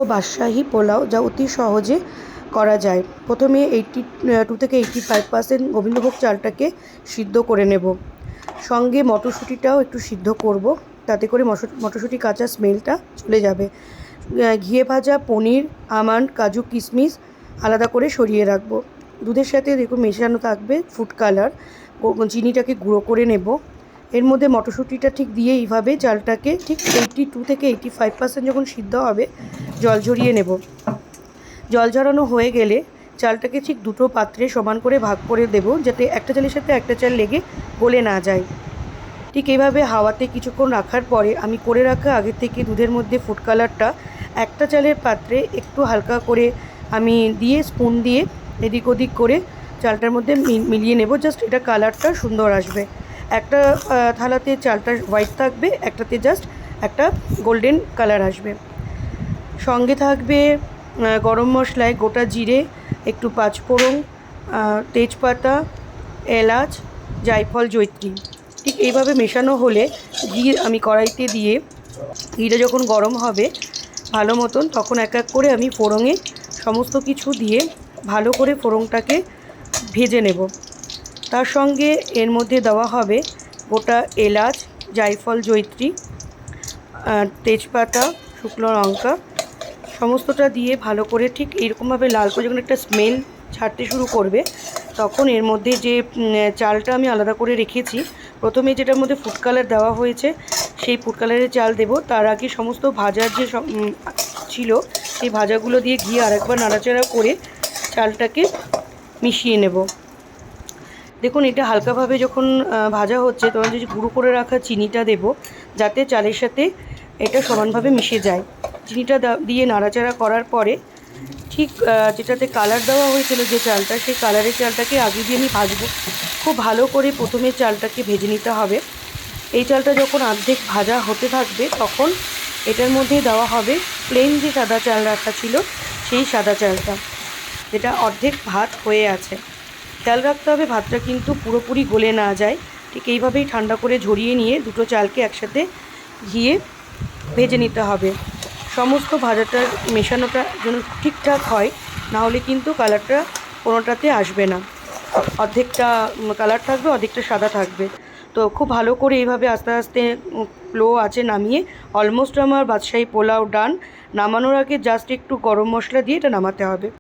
বাদশাহী পোলাও যা অতি সহজে করা যায়। প্রথমে 82 থেকে 85% গোবিন্দভোগ চালটাকে সিদ্ধ করে নেব। সঙ্গে মটরশুঁটিটাও একটু সিদ্ধ করব, তাতে করে মটরশুঁটি কাঁচা স্মেলটা চলে যাবে। ঘিয়ে ভাজা পনির, আমন্ড, কাজু, কিশমিশ আলাদা করে সরিয়ে রাখবো। দুধের সাথে দেখুন মেশানো থাকবে ফুড কালার। চিনিটাকে গুঁড়ো করে নেব। এর মধ্যে মটরশুঁটিটা ঠিক দিয়ে এইভাবে চালটাকে ঠিক 82 থেকে 85% যখন সিদ্ধ হবে জল ঝরিয়ে নেব। জল ঝরানো হয়ে গেলে চালটাকে ঠিক দুটো পাত্রে সমান করে ভাগ করে দেব, যাতে একটা চালের সাথে একটা চাল লেগে গলে না যায়। ঠিক এইভাবে হাওয়াতে কিছুক্ষণ রাখার পরে আমি করে রাখা আগের থেকে দুধের মধ্যে ফুড কালারটা একটা চালের পাত্রে একটু হালকা করে আমি দিয়ে স্পুন দিয়ে এদিক ওদিক করে চালটার মধ্যে মিলিয়ে নেব। জাস্ট এটা কালারটা সুন্দর আসবে। একটা থালাতে চালটা হোয়াইট থাকবে, একটাতে জাস্ট একটা গোল্ডেন কালার আসবে। সঙ্গে থাকবে গরম মশলায় গোটা জিরে, একটু পাঁচফোড়ন, তেজপাতা, এলাচ, জায়ফল, জয়িত্রী। ঠিক এইভাবে মেশানো হলে ঘি আমি কড়াইতে দিয়ে ঘিটা যখন গরম হবে ভালো মতন, তখন এক এক করে আমি ফোড়নে সমস্ত কিছু দিয়ে ভালো করে ফোড়নটাকে ভেজে নেব। তার সঙ্গে এর মধ্যে দেওয়া হবে গোটা এলাচ, জায়ফল, জয়িত্রী, তেজপাতা, শুকনো লঙ্কা, সমস্তটা দিয়ে ভালো করে ঠিক এরকমভাবে লাল করে যখন একটা স্মেল ছাড়তে শুরু করবে, তখন এর মধ্যে যে চালটা আমি আলাদা করে রেখেছি, প্রথমে যেটার মধ্যে ফুড কালার দেওয়া হয়েছে সেই ফুড কালারের চাল দেব। তার আগে সমস্ত ভাজার যে ছিল সেই ভাজাগুলো দিয়ে ঘি আরেকবার নাড়াচাড়া করে চালটাকে মিশিয়ে নেব। দেখুন এটা হালকাভাবে যখন ভাজা হচ্ছে তখন যে গুঁড়ো করে রাখা চিনিটা দেব, যাতে চালের সাথে এটা সমানভাবে মিশে যায়। চিনিটা দিয়ে নাড়াচাড়া করার পরে ঠিক যেটাতে কালার দেওয়া হয়েছিল যে চালটা, সেই কালারের চালটাকে আগে দিয়ে আমি ভাজবো। খুব ভালো করে প্রথমে চালটাকে ভেজে নিতে হবে। এই চালটা যখন অর্ধেক ভাজা হতে থাকবে তখন এটার মধ্যে দেওয়া হবে প্লেন যে সাদা চাল রাখা ছিল সেই সাদা চালটা, যেটা অর্ধেক ভাত হয়ে আছে। খেয়াল রাখতে হবে ভাতটা কিন্তু পুরোপুরি গলে না যায়। ঠিক এইভাবেই ঠান্ডা করে ঝরিয়ে নিয়ে দুটো চালকে একসাথে ঘিয়ে ভেজে নিতে হবে। সমস্ত ভাজাটার মেশানোটা যেন ঠিকঠাক হয়, নাহলে কিন্তু কালারটা কোনোটাতে আসবে না। অর্ধেকটা কালার থাকবে, অর্ধেকটা সাদা থাকবে। তো খুব ভালো করে এইভাবে আস্তে আস্তে লো আছে নামিয়ে অলমোস্ট আমার বাদশাহী পোলাও ডান। নামানোর আগে জাস্ট একটু গরম মশলা দিয়ে এটা নামাতে হবে।